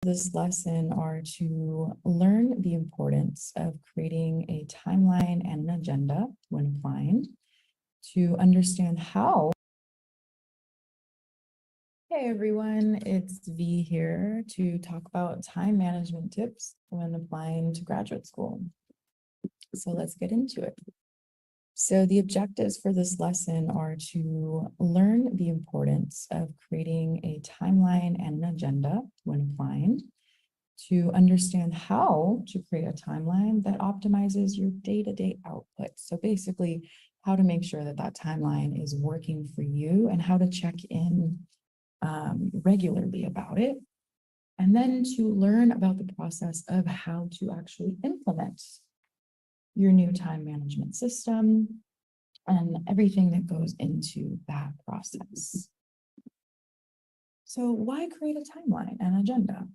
This lesson are to learn the importance of creating a timeline and an agenda when applying, to understand how. Hey everyone, it's V here to talk about time management tips when applying to graduate school. So let's get into it. So the objectives for this lesson are to learn the importance of creating a timeline and an agenda when applying, to understand how to create a timeline that optimizes your day-to-day output. So basically, how to make sure that that timeline is working for you and how to check in regularly about it. And then to learn about the process of how to actually implement your new time management system and everything that goes into that process. So why create a timeline and agenda?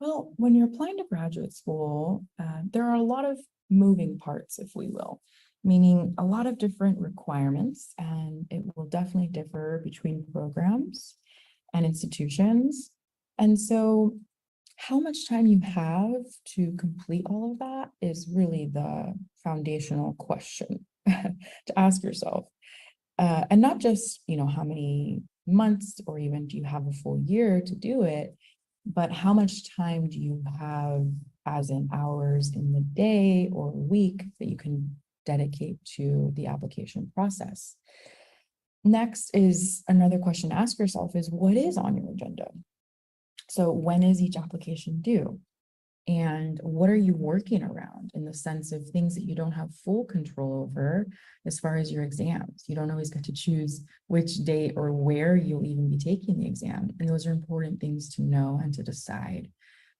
Well, when you're applying to graduate school, there are a lot of moving parts, if we will, meaning a lot of different requirements, and it will definitely differ between programs and institutions. And so how much time you have to complete all of that is really the foundational question to ask yourself. And not just, how many months or even do you have a full year to do it, but how much time do you have, as in hours in the day or week, that you can dedicate to the application process. Next is another question to ask yourself is, what is on your agenda? So when is each application due? And what are you working around in the sense of things that you don't have full control over as far as your exams? You don't always get to choose which date or where you'll even be taking the exam. And those are important things to know and to decide.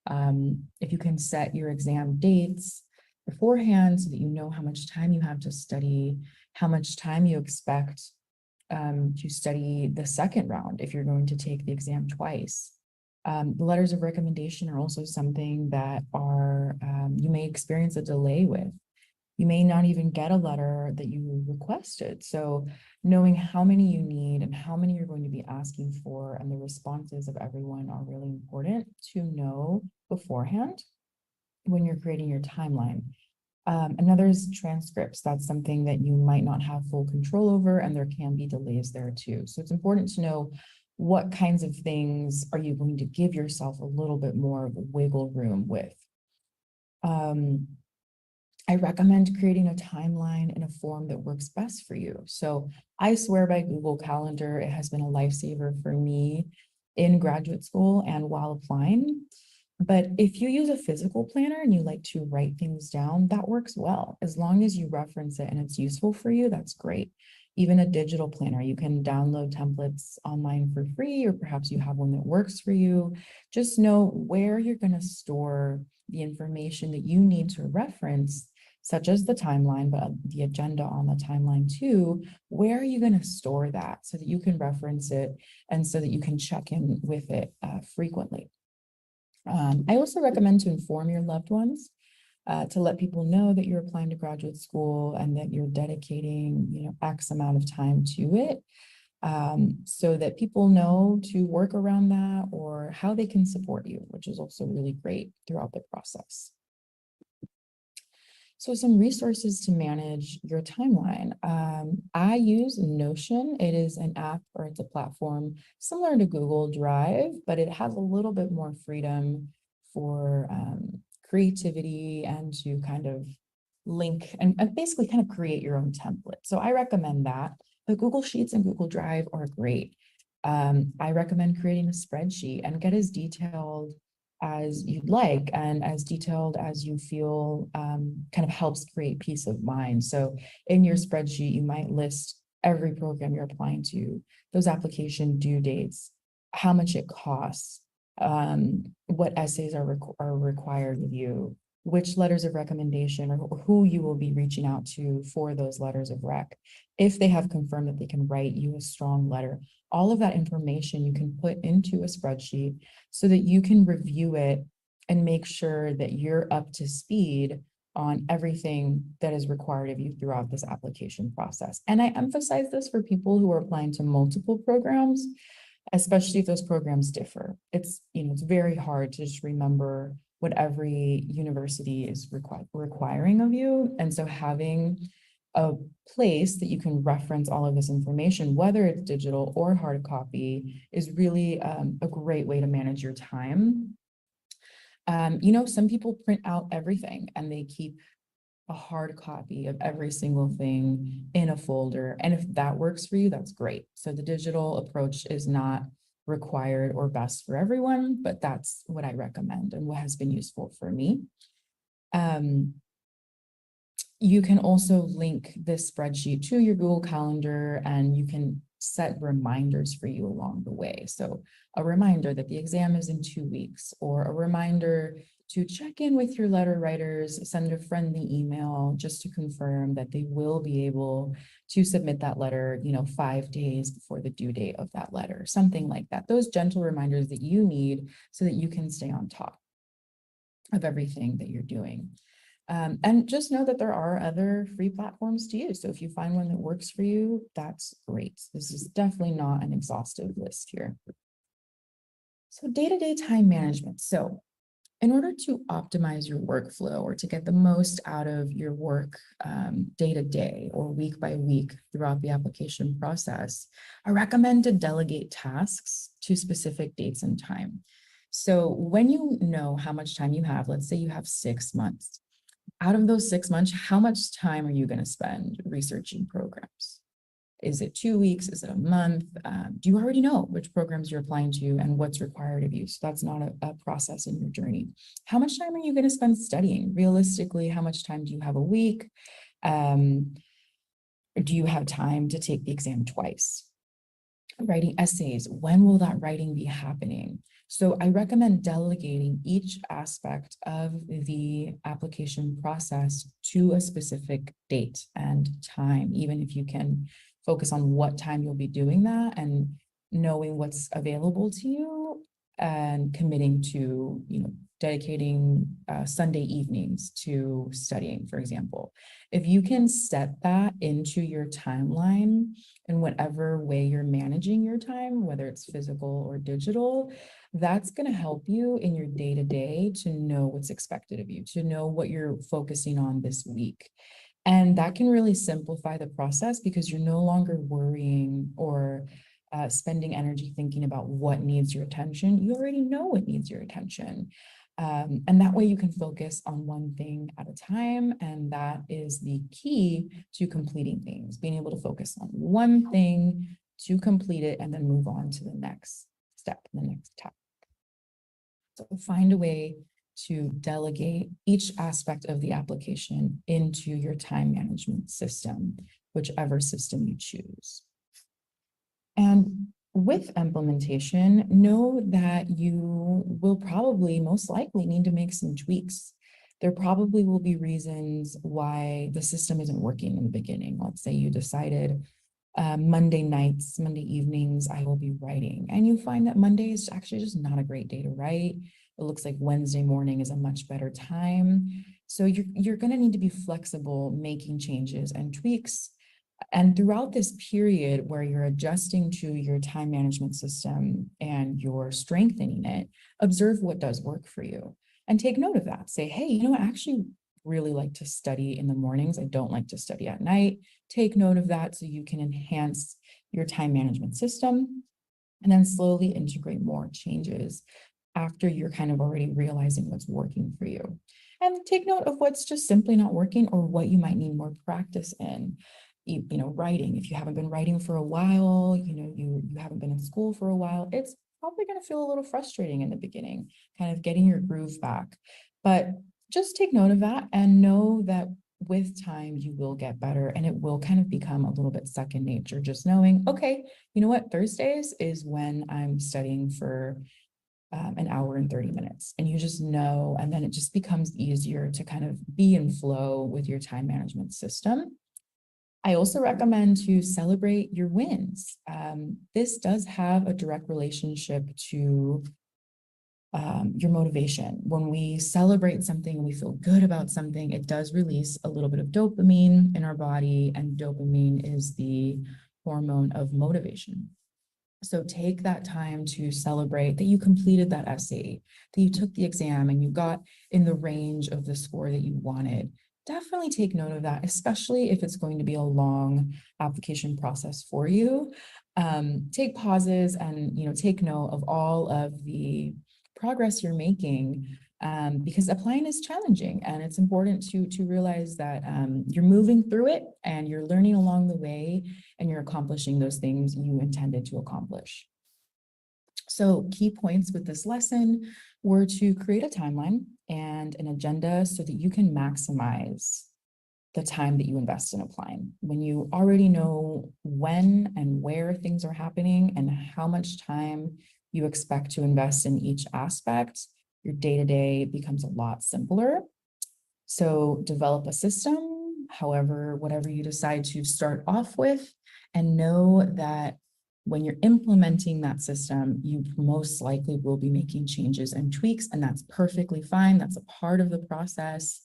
If you can set your exam dates beforehand so that you know how much time you have to study, how much time you expect to study the second round if you're going to take the exam twice. The letters of recommendation are also something that are, you may experience a delay with. You may not even get a letter that you requested. So knowing how many you need and how many you're going to be asking for and the responses of everyone are really important to know beforehand when you're creating your timeline. Another is transcripts. That's something that you might not have full control over, and there can be delays there too. So it's important to know what kinds of things are you going to give yourself a little bit more of a wiggle room with. I recommend creating a timeline in a form that works best for you. So I swear by Google Calendar. It has been a lifesaver for me in graduate school and while applying. But if you use a physical planner and you like to write things down, that works well. As long as you reference it and it's useful for you, that's great. Even a digital planner, you can download templates online for free, or perhaps you have one that works for you. Just know where you're going to store the information that you need to reference, such as the timeline, but the agenda on the timeline too. Where are you going to store that so that you can reference it and so that you can check in with it frequently? I also recommend to inform your loved ones to let people know that you're applying to graduate school and that you're dedicating, X amount of time to it, so that people know to work around that or how they can support you, which is also really great throughout the process. So some resources to manage your timeline. I use Notion. It is an app, or it's a platform similar to Google Drive, but it has a little bit more freedom for creativity and to kind of link and basically kind of create your own template. So I recommend that. But Google Sheets and Google Drive are great. I recommend creating a spreadsheet and get as detailed as you'd like and as detailed as you feel kind of helps create peace of mind. So in your spreadsheet, you might list every program you're applying to, those application due dates, how much it costs, what essays are required of you, which letters of recommendation or who you will be reaching out to for those letters of rec. If they have confirmed that they can write you a strong letter, all of that information you can put into a spreadsheet so that you can review it and make sure that you're up to speed on everything that is required of you throughout this application process. And I emphasize this for people who are applying to multiple programs. especially if those programs differ. It's, it's very hard to just remember what every university is requiring of you. And so having a place that you can reference all of this information, whether it's digital or hard copy, is really a great way to manage your time. Some people print out everything and they keep a hard copy of every single thing in a folder. And if that works for you, that's great. So the digital approach is not required or best for everyone, but that's what I recommend and what has been useful for me. You can also link this spreadsheet to your Google Calendar, and you can set reminders for you along the way. So a reminder that the exam is in 2 weeks, or a reminder to check in with your letter writers, send a friendly email just to confirm that they will be able to submit that letter, 5 days before the due date of that letter, something like that. Those gentle reminders that you need so that you can stay on top of everything that you're doing. And just know that there are other free platforms to use. So if you find one that works for you, that's great. This is definitely not an exhaustive list here. So day-to-day time management. So in order to optimize your workflow or to get the most out of your work day to day or week by week throughout the application process, I recommend to delegate tasks to specific dates and time. So when you know how much time you have, let's say you have 6 months. Out of those 6 months, how much time are you going to spend researching programs? Is it 2 weeks? Is it a month? Do you already know which programs you're applying to and what's required of you? So that's not a process in your journey. How much time are you going to spend studying? Realistically, how much time do you have a week? Do you have time to take the exam twice? Writing essays, when will that writing be happening? So I recommend delegating each aspect of the application process to a specific date and time, even if you can focus on what time you'll be doing that and knowing what's available to you and committing to, dedicating Sunday evenings to studying, for example. If you can set that into your timeline in whatever way you're managing your time, whether it's physical or digital, that's going to help you in your day-to-day to know what's expected of you, to know what you're focusing on this week. And that can really simplify the process because you're no longer worrying or spending energy thinking about what needs your attention. You already know what needs your attention. And that way you can focus on one thing at a time. And that is the key to completing things, being able to focus on one thing to complete it and then move on to the next step, the next task. So find a way to delegate each aspect of the application into your time management system, whichever system you choose. And with implementation, know that you will probably most likely need to make some tweaks. There probably will be reasons why the system isn't working in the beginning. Let's say you decided Monday nights, Monday evenings, I will be writing. And you find that Monday is actually just not a great day to write. It looks like Wednesday morning is a much better time. So you're going to need to be flexible, making changes and tweaks. And throughout this period where you're adjusting to your time management system and you're strengthening it, observe what does work for you and take note of that. Say, hey, I actually really like to study in the mornings. I don't like to study at night. Take note of that so you can enhance your time management system and then slowly integrate more changes after you're kind of already realizing what's working for you. And take note of what's just simply not working or what you might need more practice in. Writing, if you haven't been writing for a while, you haven't been in school for a while, it's probably going to feel a little frustrating in the beginning, kind of getting your groove back. But just take note of that and know that with time, you will get better and it will kind of become a little bit second nature, just knowing, okay, you know what, Thursdays is when I'm studying for an hour and 30 minutes. And you just know, and then it just becomes easier to kind of be in flow with your time management system. I also recommend to celebrate your wins. This does have a direct relationship to your motivation. When we celebrate something and we feel good about something, it does release a little bit of dopamine in our body, and dopamine is the hormone of motivation. So take that time to celebrate that you completed that essay, that you took the exam and you got in the range of the score that you wanted. Definitely take note of that, especially if it's going to be a long application process for you. Take pauses and take note of all of the progress you're making, because applying is challenging, and it's important to realize that you're moving through it and you're learning along the way, and you're accomplishing those things you intended to accomplish. So key points with this lesson were to create a timeline and an agenda so that you can maximize the time that you invest in applying. When you already know when and where things are happening and how much time you expect to invest in each aspect, your day-to-day becomes a lot simpler. So develop a system, however, whatever you decide to start off with, and know that when you're implementing that system, you most likely will be making changes and tweaks, and that's perfectly fine. That's a part of the process.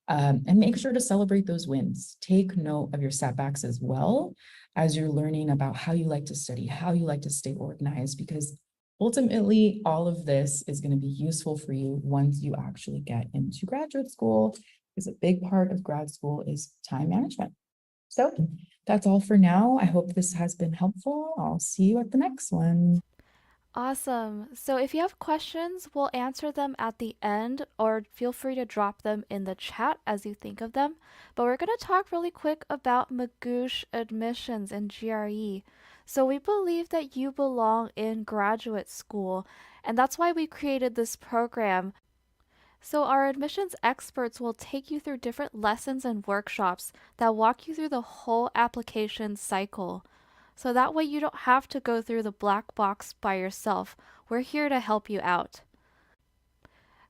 And make sure to celebrate those wins. Take note of your setbacks as well as you're learning about how you like to study, how you like to stay organized, because ultimately all of this is going to be useful for you once you actually get into graduate school, because a big part of grad school is time management. So that's all for now. I hope this has been helpful. I'll see you at the next one. Awesome. So if you have questions, we'll answer them at the end, or feel free to drop them in the chat as you think of them. But we're going to talk really quick about Magoosh admissions and GRE. So we believe that you belong in graduate school, and that's why we created this program. So our admissions experts will take you through different lessons and workshops that walk you through the whole application cycle. So that way you don't have to go through the black box by yourself. We're here to help you out.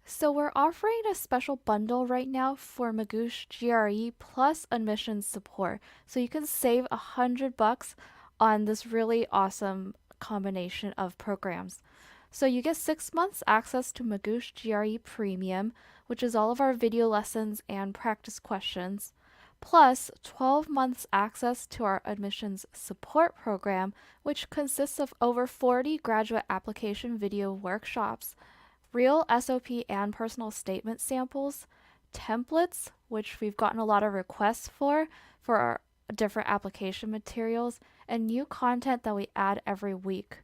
So we're offering a special bundle right now for Magoosh GRE plus admissions support. So you can save $100 on this really awesome combination of programs. So you get 6 months access to Magoosh GRE Premium, which is all of our video lessons and practice questions, plus 12 months access to our admissions support program, which consists of over 40 graduate application video workshops, real SOP and personal statement samples, templates, which we've gotten a lot of requests for our different application materials, and new content that we add every week.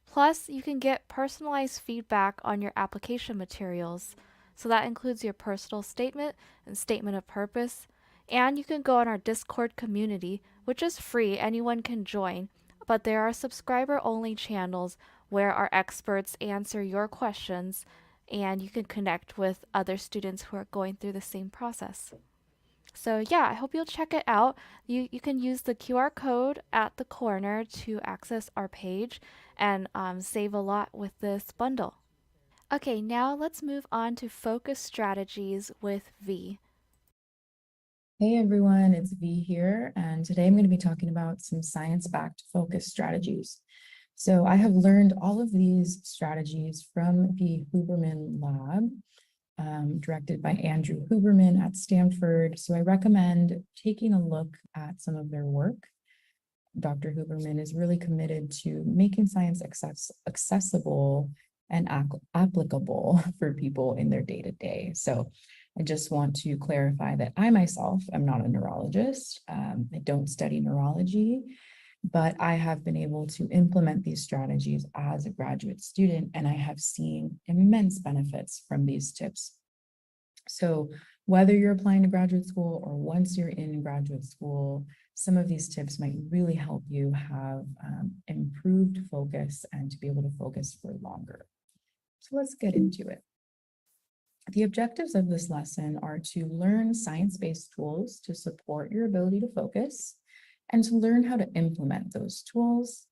Plus, you can get personalized feedback on your application materials. So that includes your personal statement and statement of purpose. And you can go on our Discord community, which is free, anyone can join. But there are subscriber only channels where our experts answer your questions, and you can connect with other students who are going through the same process. So yeah, I hope you'll check it out. You can use the QR code at the corner to access our page and save a lot with this bundle. Okay, now let's move on to focus strategies with V. Hey everyone, it's V here, and today I'm going to be talking about some science-backed focus strategies. So I have learned all of these strategies from the Huberman Lab, directed by Andrew Huberman at Stanford. So I recommend taking a look at some of their work. Dr. Huberman is really committed to making science accessible and applicable for people in their day-to-day. So I just want to clarify that I myself am not a neurologist. I don't study neurology, but I have been able to implement these strategies as a graduate student, and I have seen immense benefits from these tips. So whether you're applying to graduate school or once you're in graduate school, some of these tips might really help you have improved focus and to be able to focus for longer. So let's get into it. The objectives of this lesson are to learn science-based tools to support your ability to focus and to learn how to implement those tools.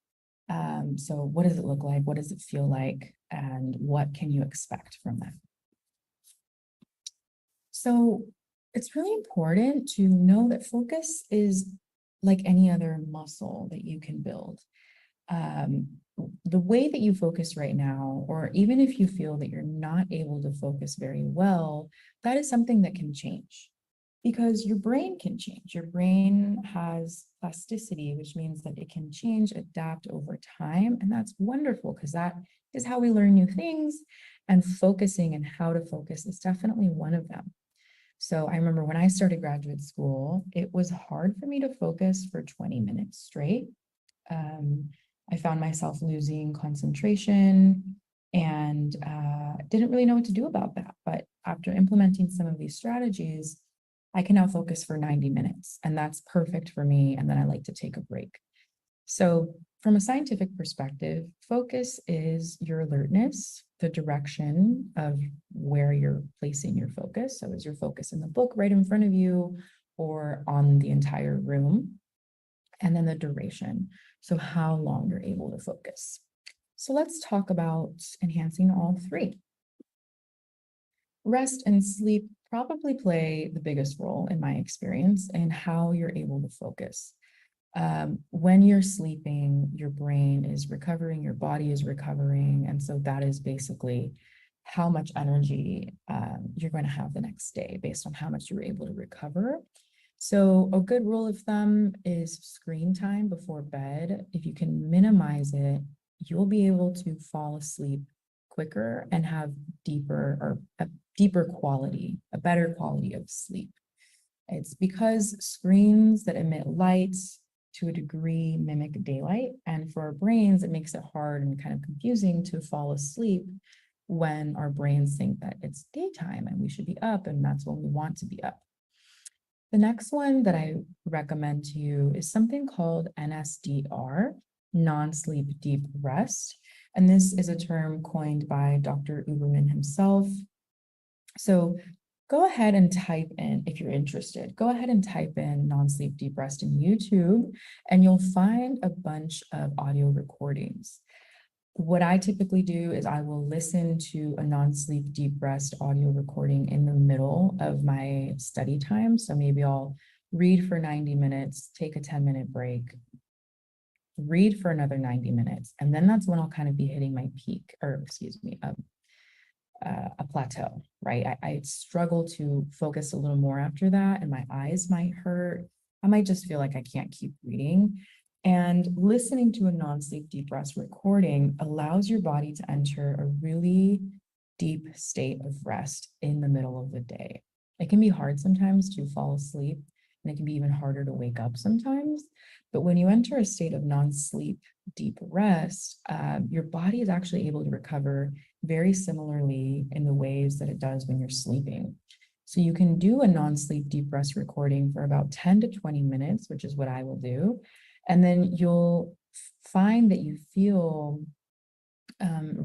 So what does it look like? What does it feel like? And what can you expect from that? So it's really important to know that focus is like any other muscle that you can build. The way that you focus right now, or even if you feel that you're not able to focus very well, that is something that can change. because your brain can change. Your brain has plasticity, which means that it can change, adapt over time. And that's wonderful because that is how we learn new things. And focusing and how to focus is definitely one of them. So I remember when I started graduate school, it was hard for me to focus for 20 minutes straight. Um, I found myself losing concentration and didn't really know what to do about that. But after implementing some of these strategies, I can now focus for 90 minutes, and that's perfect for me. And then I like to take a break. So, from a scientific perspective, focus is your alertness, the direction of where you're placing your focus. So, is your focus in the book right in front of you or on the entire room? And then the duration. So, how long you're able to focus. So, let's talk about enhancing all three. Rest and sleep probably play the biggest role in my experience in how you're able to focus. When you're sleeping, your brain is recovering, your body is recovering. And so that is basically how much energy you're going to have the next day based on how much you're able to recover. So a good rule of thumb is screen time before bed. If you can minimize it, you'll be able to fall asleep quicker and have deeper or a deeper quality, a better quality of sleep. It's because screens that emit light to a degree mimic daylight. And for our brains, it makes it hard and kind of confusing to fall asleep when our brains think that it's daytime and we should be up, and that's when we want to be up. The next one that I recommend to you is something called NSDR, non-sleep deep rest. And this is a term coined by Dr. Uberman himself. So go ahead and type in, if you're interested, go ahead and type in non-sleep deep rest in YouTube, and you'll find a bunch of audio recordings. What I typically do is I will listen to a non-sleep deep rest audio recording in the middle of my study time. So maybe I'll read for 90 minutes, take a 10-minute break, read for another 90 minutes, and then that's when I'll kind of be hitting my peak, or excuse me, a plateau, right? I struggle to focus a little more after that, and my eyes might hurt. I might just feel like I can't keep reading. And listening to a non-sleep deep rest recording allows your body to enter a really deep state of rest in the middle of the day. It can be hard sometimes to fall asleep, and it can be even harder to wake up sometimes. But when you enter a state of non-sleep deep rest, your body is actually able to recover very similarly in the ways that it does when you're sleeping. So you can do a non-sleep deep rest recording for about 10 to 20 minutes, which is what I will do. And then you'll find that you feel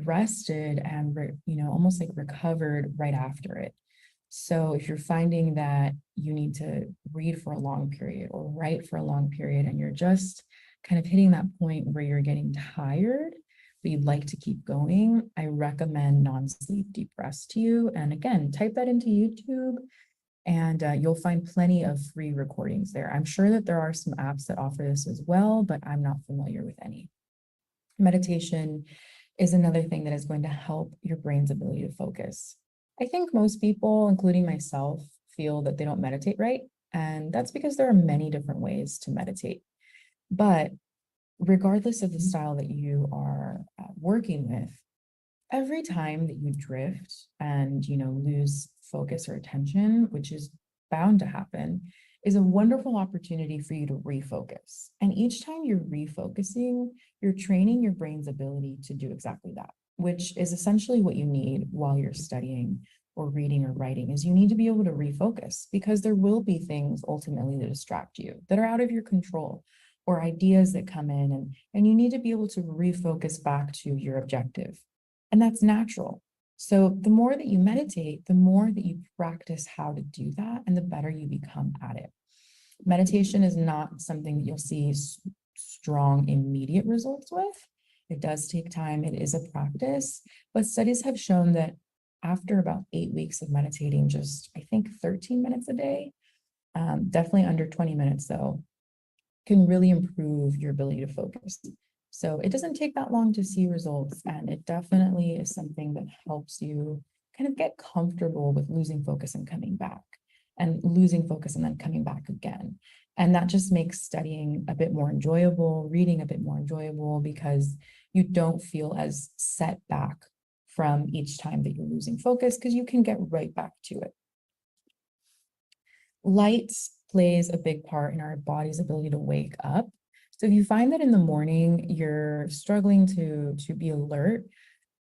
rested and, almost like recovered right after it. So if you're finding that you need to read for a long period or write for a long period, and you're just kind of hitting that point where you're getting tired, but you'd like to keep going, I recommend non-sleep deep rest to you. And again, type that into YouTube, and you'll find plenty of free recordings there. I'm sure that there are some apps that offer this as well, but I'm not familiar with any. Meditation is another thing that is going to help your brain's ability to focus. I think most people, including myself, feel that they don't meditate right. And that's because there are many different ways to meditate. But regardless of the style that you are working with, every time that you drift and lose focus or attention, which is bound to happen, is a wonderful opportunity for you to refocus. And each time you're refocusing, you're training your brain's ability to do exactly that, which is essentially what you need while you're studying or reading or writing. Is you need to be able to refocus, because there will be things ultimately that distract you, that are out of your control, or ideas that come in, and you need to be able to refocus back to your objective. And that's natural. So the more that you meditate, the more that you practice how to do that, and the better you become at it. Meditation is not something that you'll see strong immediate results with. It does take time. It is a practice, but studies have shown that after about 8 weeks of meditating, just I think 13 minutes a day, definitely under 20 minutes though, can really improve your ability to focus. So it doesn't take that long to see results, and it definitely is something that helps you kind of get comfortable with losing focus and coming back. and losing focus and then coming back again. And that just makes studying a bit more enjoyable, reading a bit more enjoyable, because you don't feel as set back from each time that you're losing focus, because you can get right back to it. Light plays a big part in our body's ability to wake up. So if you find that in the morning you're struggling to be alert,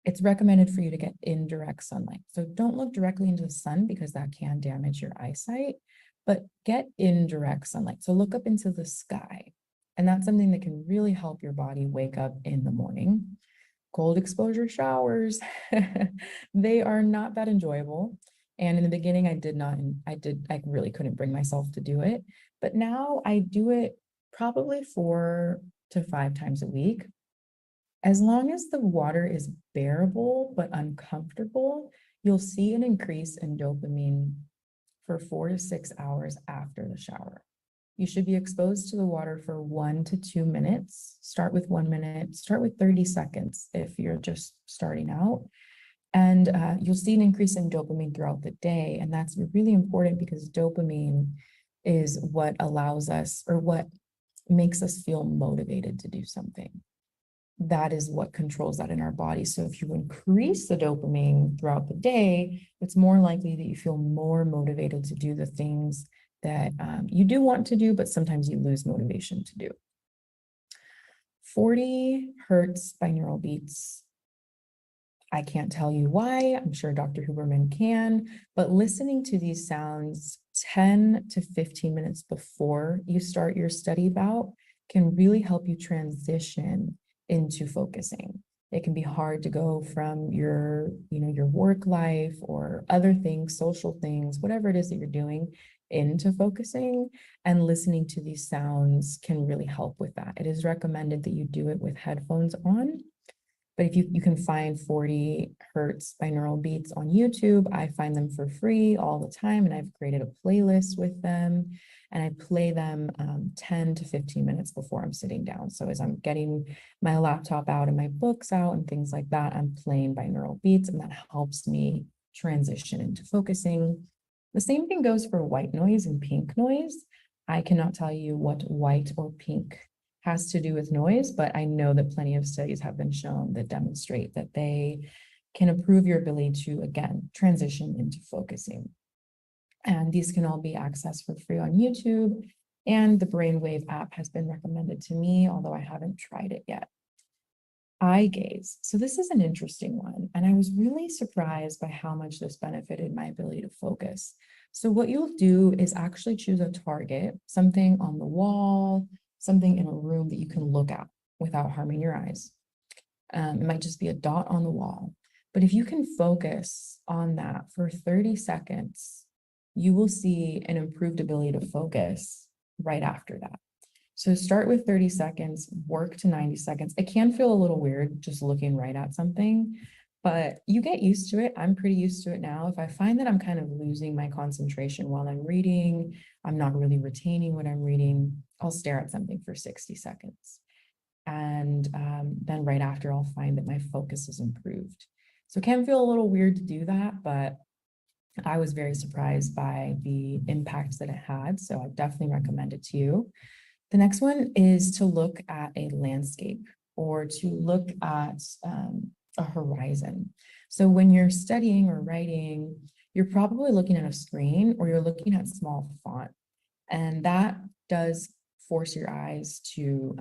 it's recommended for you to get indirect sunlight. So don't look directly into the sun, because that can damage your eyesight, but get indirect sunlight. So look up into the sky. And that's something that can really help your body wake up in the morning. Cold exposure showers, they are not that enjoyable. And in the beginning, I really couldn't bring myself to do it. But now I do it probably 4 to 5 times a week. As long as the water is bearable but uncomfortable, you'll see an increase in dopamine for 4 to 6 hours after the shower. You should be exposed to the water for 1 to 2 minutes. Start with 1 minute, start with 30 seconds if you're just starting out. And you'll see an increase in dopamine throughout the day. And that's really important, because dopamine is what allows us, or what makes us feel motivated to do something. That is what controls that in our body. So if you increase the dopamine throughout the day, it's more likely that you feel more motivated to do the things that you do want to do, but sometimes you lose motivation to do. 40 hertz binaural beats. I can't tell you why. I'm sure Dr. Huberman can, but listening to these sounds 10 to 15 minutes before you start your study bout can really help you transition into focusing. It can be hard to go from your work life or other things, social things, whatever it is that you're doing, into focusing, and listening to these sounds can really help with that. It is recommended that you do it with headphones on. But if you can find 40 hertz binaural beats on YouTube, I find them for free all the time. And I've created a playlist with them, and I play them 10 to 15 minutes before I'm sitting down. So as I'm getting my laptop out and my books out and things like that, I'm playing binaural beats, and that helps me transition into focusing. The same thing goes for white noise and pink noise. I cannot tell you what white or pink has to do with noise, but I know that plenty of studies have been shown that demonstrate that they can improve your ability to, again, transition into focusing. And these can all be accessed for free on YouTube. And the Brainwave app has been recommended to me, although I haven't tried it yet. Eye gaze. So this is an interesting one. And I was really surprised by how much this benefited my ability to focus. So what you'll do is actually choose a target, something on the wall, something in a room that you can look at without harming your eyes. It might just be a dot on the wall. But if you can focus on that for 30 seconds, you will see an improved ability to focus right after that. So start with 30 seconds, work to 90 seconds. It can feel a little weird just looking right at something, but you get used to it. I'm pretty used to it now. If I find that I'm kind of losing my concentration while I'm reading, I'm not really retaining what I'm reading, I'll stare at something for 60 seconds. And then right after, I'll find that my focus is improved. So it can feel a little weird to do that, but I was very surprised by the impact that it had. So I definitely recommend it to you. The next one is to look at a landscape, or to look at a horizon. So when you're studying or writing, you're probably looking at a screen, or you're looking at small font. And that does force your eyes to,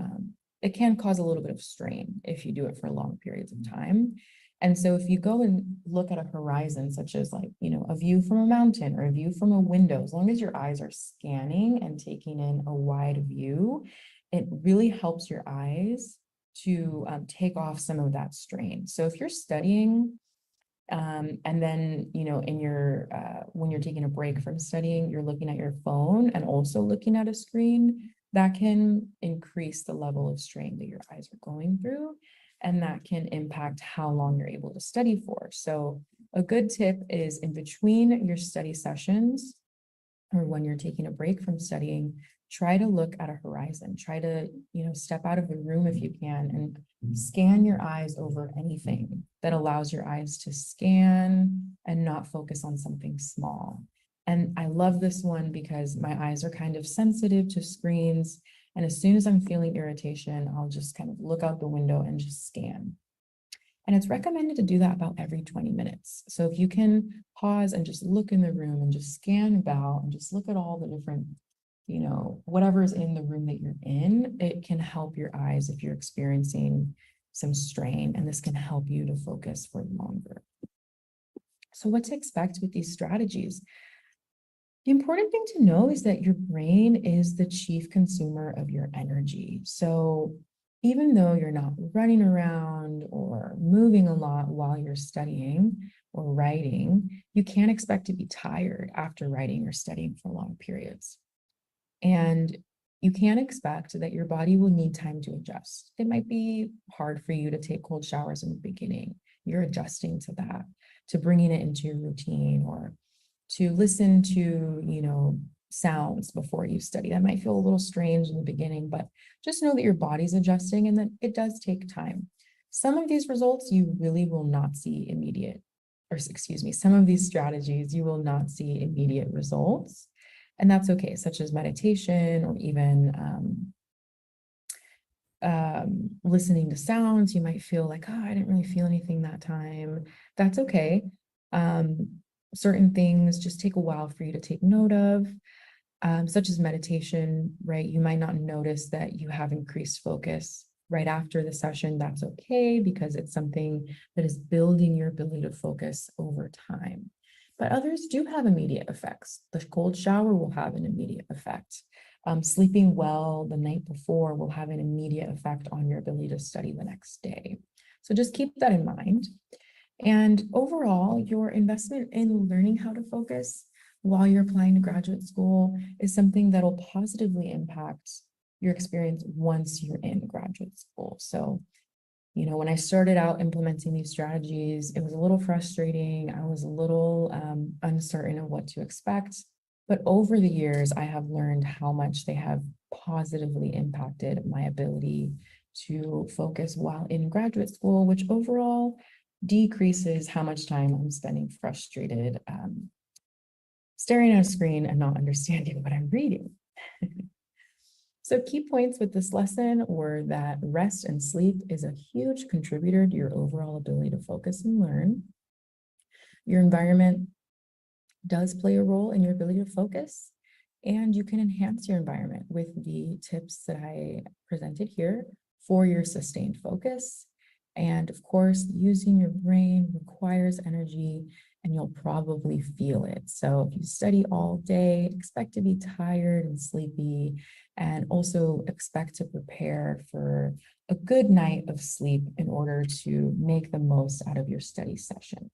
it can cause a little bit of strain if you do it for long periods of time. And so if you go and look at a horizon, such as a view from a mountain or a view from a window, as long as your eyes are scanning and taking in a wide view, it really helps your eyes to take off some of that strain. So if you're studying, and then, in your, when you're taking a break from studying, you're looking at your phone and also looking at a screen, that can increase the level of strain that your eyes are going through. And that can impact how long you're able to study for. So a good tip is, in between your study sessions, or when you're taking a break from studying, try to look at a horizon. Try to, step out of the room if you can, and scan your eyes over anything that allows your eyes to scan and not focus on something small. And I love this one because my eyes are kind of sensitive to screens. And as soon as I'm feeling irritation, I'll just kind of look out the window and just scan. And it's recommended to do that about every 20 minutes. So if you can pause and just look in the room and just scan about and just look at all the different, whatever is in the room that you're in, it can help your eyes if you're experiencing some strain, and this can help you to focus for longer. So what to expect with these strategies? The important thing to know is that your brain is the chief consumer of your energy. So even though you're not running around or moving a lot while you're studying or writing, you can't expect to be tired after writing or studying for long periods. And you can't expect that your body will need time to adjust. It might be hard for you to take cold showers in the beginning. You're adjusting to that, to bringing it into your routine, or to listen to, sounds before you study. That might feel a little strange in the beginning, but just know that your body's adjusting and that it does take time. Some of these results you really will not see immediate, or excuse me, some of these strategies you will not see immediate results. And that's okay, such as meditation or even listening to sounds. You might feel like, oh, I didn't really feel anything that time. That's okay. Certain things just take a while for you to take note of, such as meditation, right? You might not notice that you have increased focus right after the session. That's okay because it's something that is building your ability to focus over time. But others do have immediate effects. The cold shower will have an immediate effect. Sleeping well the night before will have an immediate effect on your ability to study the next day. So just keep that in mind. And overall, your investment in learning how to focus while you're applying to graduate school is something that'll positively impact your experience once you're in graduate school. So, when I started out implementing these strategies, it was a little frustrating. I was a little uncertain of what to expect. But over the years, I have learned how much they have positively impacted my ability to focus while in graduate school, which overall decreases how much time I'm spending frustrated, staring at a screen and not understanding what I'm reading. So key points with this lesson were that rest and sleep is a huge contributor to your overall ability to focus and learn. Your environment does play a role in your ability to focus, and you can enhance your environment with the tips that I presented here for your sustained focus. And of course, using your brain requires energy, and you'll probably feel it. So if you study all day, expect to be tired and sleepy, and also expect to prepare for a good night of sleep in order to make the most out of your study session.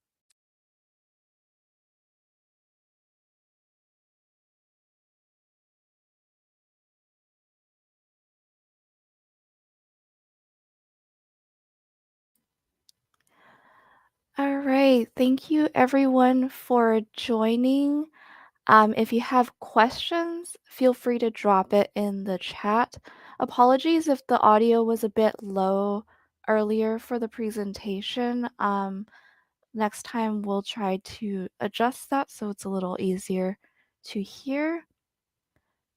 All right. Thank you everyone for joining. If you have questions, feel free to drop it in the chat. Apologies if the audio was a bit low earlier for the presentation. Next time we'll try to adjust that so it's a little easier to hear.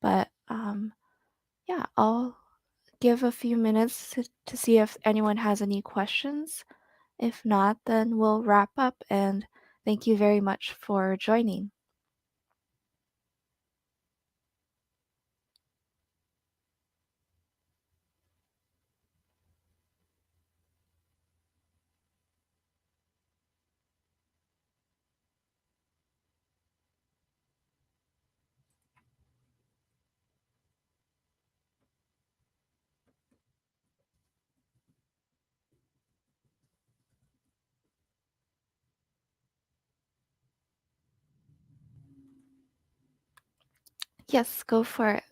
But yeah, I'll give a few minutes to see if anyone has any questions. If not, then we'll wrap up and thank you very much for joining. Yes, go for it.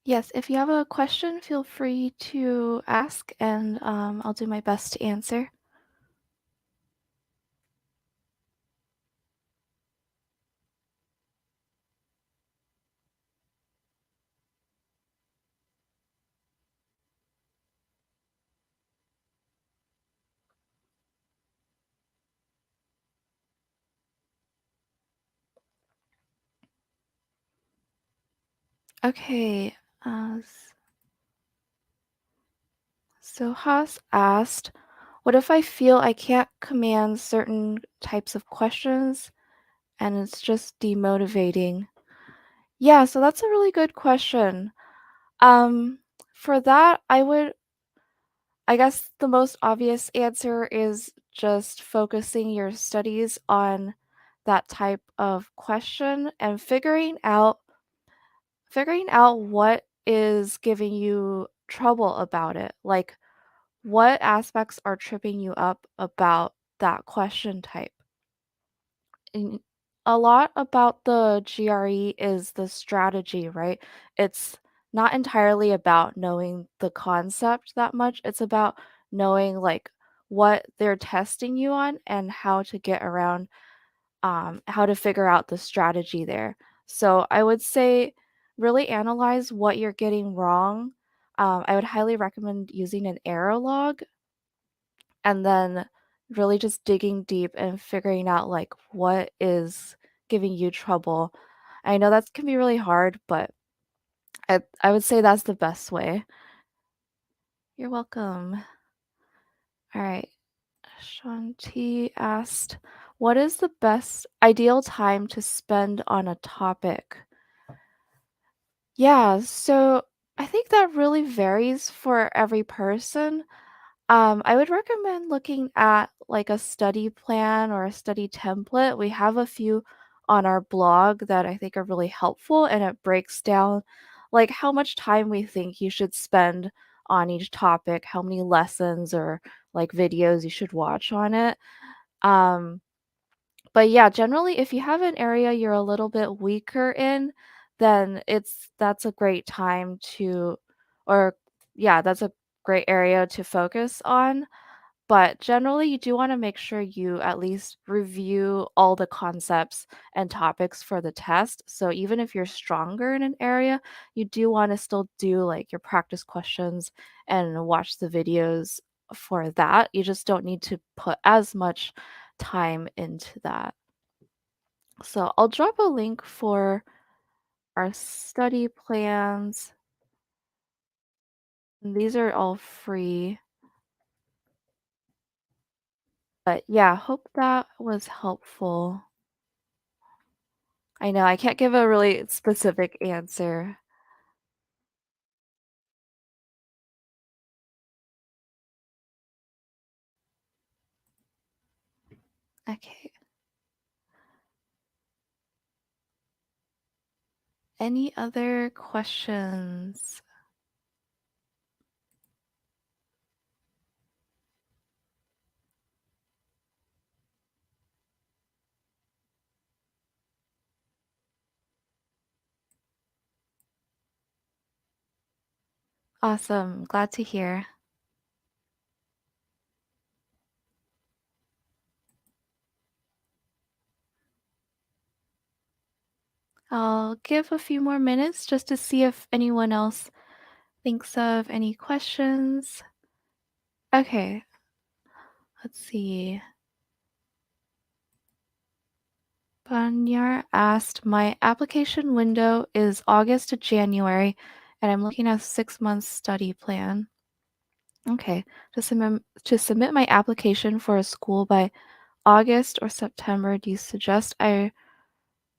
Yes, if you have a question, feel free to ask and I'll do my best to answer. Okay. So Haas asked, what if I feel I can't command certain types of questions and it's just demotivating? Yeah, so that's a really good question. Um, for that, I guess the most obvious answer is just focusing your studies on that type of question and figuring out what is giving you trouble about it. Like what aspects are tripping you up about that question type? And a lot about the GRE is the strategy, right? It's not entirely about knowing the concept that much. It's about knowing like what they're testing you on and how to get around, how to figure out the strategy there. So I would say really analyze what you're getting wrong. I would highly recommend using an error log and then really just digging deep and figuring out like what is giving you trouble. I know that can be really hard, but I would say that's the best way. You're welcome. All right. Shanti asked, what is the best ideal time to spend on a topic? Yeah, so I think that really varies for every person. I would recommend looking at like a study plan or a study template. We have a few on our blog that I think are really helpful, and it breaks down like how much time we think you should spend on each topic, how many lessons or like videos you should watch on it. Um, but yeah, generally, if you have an area you're a little bit weaker in, then that's a great time to, or yeah, that's a great area to focus on. But generally, you do want to make sure you at least review all the concepts and topics for the test. So even if you're stronger in an area, you do want to still do like your practice questions and watch the videos for that. You just don't need to put as much time into that. So I'll drop a link for our study plans. These are all free. But yeah, hope that was helpful. I know I can't give a really specific answer. Okay. Any other questions? Awesome. Glad to hear. I'll give a few more minutes just to see if anyone else thinks of any questions. Okay, let's see. Banyar asked, my application window is August to January, and I'm looking at a 6 month study plan. Okay, to submit my application for a school by August or September, do you suggest I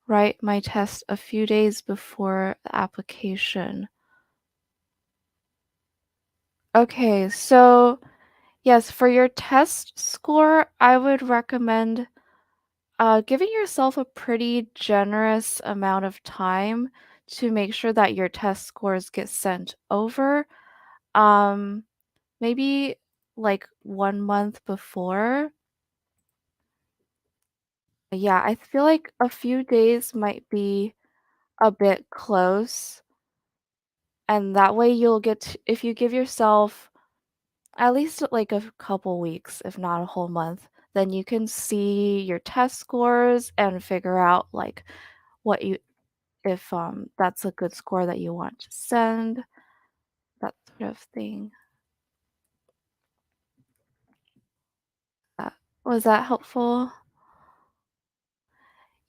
write my test a few days before the application? Okay, so yes, for your test score, I would recommend giving yourself a pretty generous amount of time to make sure that your test scores get sent over. Um, maybe like 1 month before. Yeah, I feel like a few days might be a bit close, and that way you'll if you give yourself at least like a couple weeks, if not a whole month, then you can see your test scores and figure out like what you if that's a good score that you want to send, that sort of thing. Was that helpful?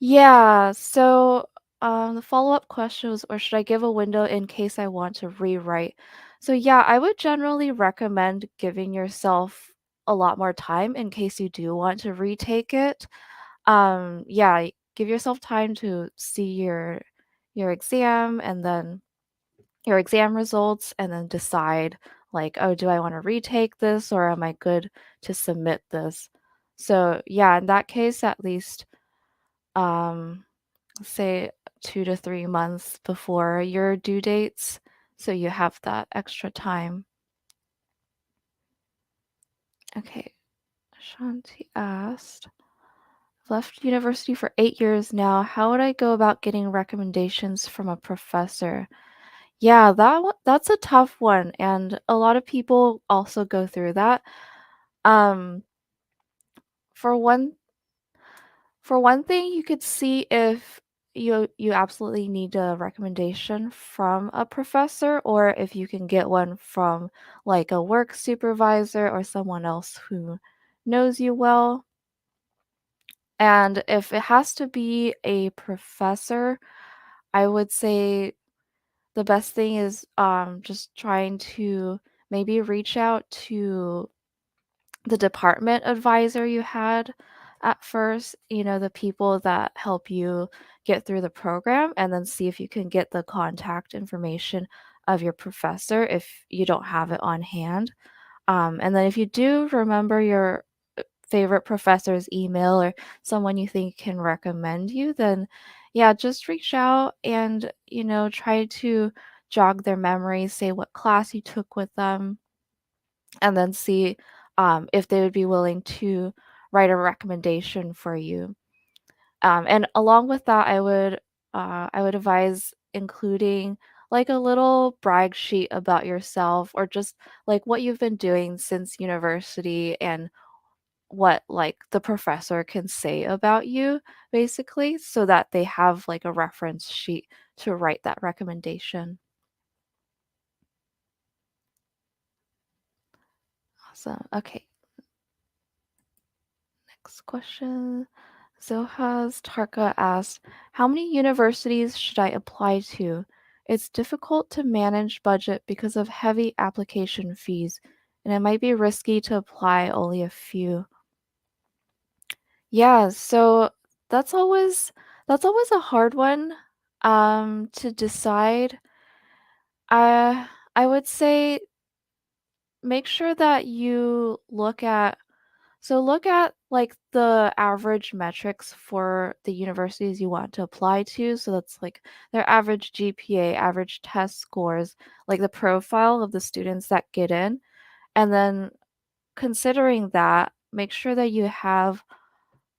Yeah, so the follow-up question was, or should I give a window in case I want to rewrite? So yeah, I would generally recommend giving yourself a lot more time in case you do want to retake it. Yeah, give yourself time to see your exam and then your exam results and then decide like, oh, do I want to retake this or am I good to submit this? So yeah, in that case, at least um say 2 to 3 months before your due dates, so you have that extra time. Okay, Shanti asked, left university for 8 years now. How would I go about getting recommendations from a professor? Yeah, that's a tough one, and a lot of people also go through that. Um, for one For one thing, you could see if you absolutely need a recommendation from a professor or if you can get one from like a work supervisor or someone else who knows you well. And if it has to be a professor, I would say the best thing is just trying to maybe reach out to the department advisor you had at first, the people that help you get through the program, and then see if you can get the contact information of your professor if you don't have it on hand. And then if you do remember your favorite professor's email or someone you think can recommend you, then yeah, just reach out and, try to jog their memory, say what class you took with them, and then see if they would be willing to write a recommendation for you. And along with that, I would advise including like a little brag sheet about yourself or just like what you've been doing since university and what like the professor can say about you basically so that they have like a reference sheet to write that recommendation. Awesome. Okay, next question. Zohaz Tarka asked, how many universities should I apply to? It's difficult to manage budget because of heavy application fees, and it might be risky to apply only a few. Yeah, so that's always that's always a hard one to decide. I would say make sure that you look at like the average metrics for the universities you want to apply to. So that's like their average GPA, average test scores, like the profile of the students that get in. And then considering that, make sure that you have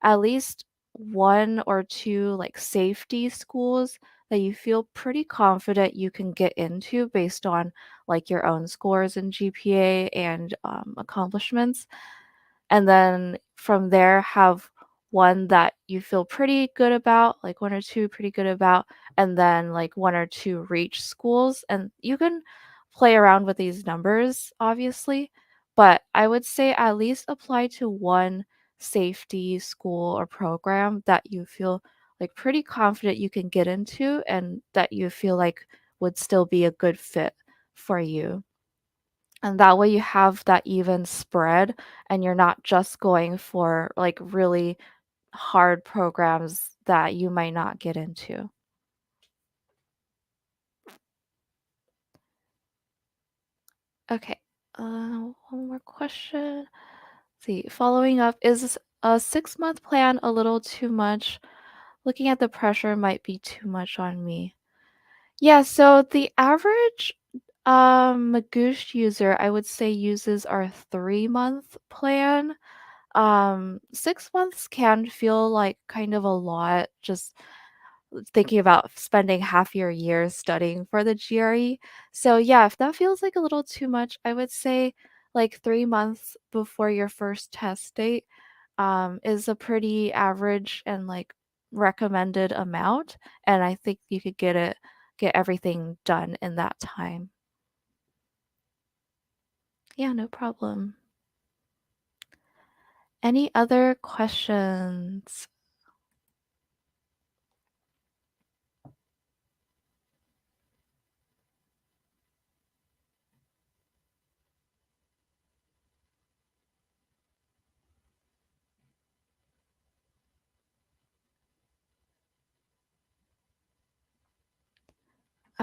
at least one or two like safety schools that you feel pretty confident you can get into based on like your own scores and GPA and accomplishments, and then from there have one that you feel pretty good about, like one or two pretty good about, and then like one or two reach schools. And you can play around with these numbers, obviously, but I would say at least apply to one safety school or program that you feel like pretty confident you can get into and that you feel like would still be a good fit for you. And that way you have that even spread and you're not just going for like really hard programs that you might not get into. Okay. One more question. Let's see, following up, is a 6-month plan a little too much? Looking at the pressure might be too much on me. Yeah, so the average Magoosh user, I would say, uses our 3-month plan. 6 months can feel like kind of a lot, just thinking about spending half your year studying for the GRE. So yeah, if that feels like a little too much, I would say like 3 months before your first test date is a pretty average and like recommended amount. And I think you could get everything done in that time. Yeah, no problem. Any other questions?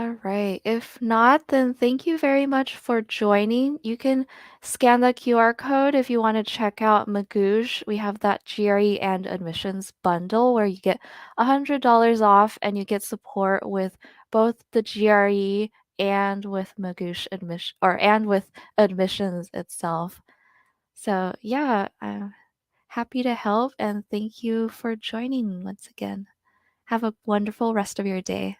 All right. If not, then thank you very much for joining. You can scan the QR code if you want to check out Magoosh. We have that GRE and admissions bundle where you get $100 off and you get support with both the GRE and with Magoosh admission and with admissions itself. So yeah, I'm happy to help and thank you for joining once again. Have a wonderful rest of your day.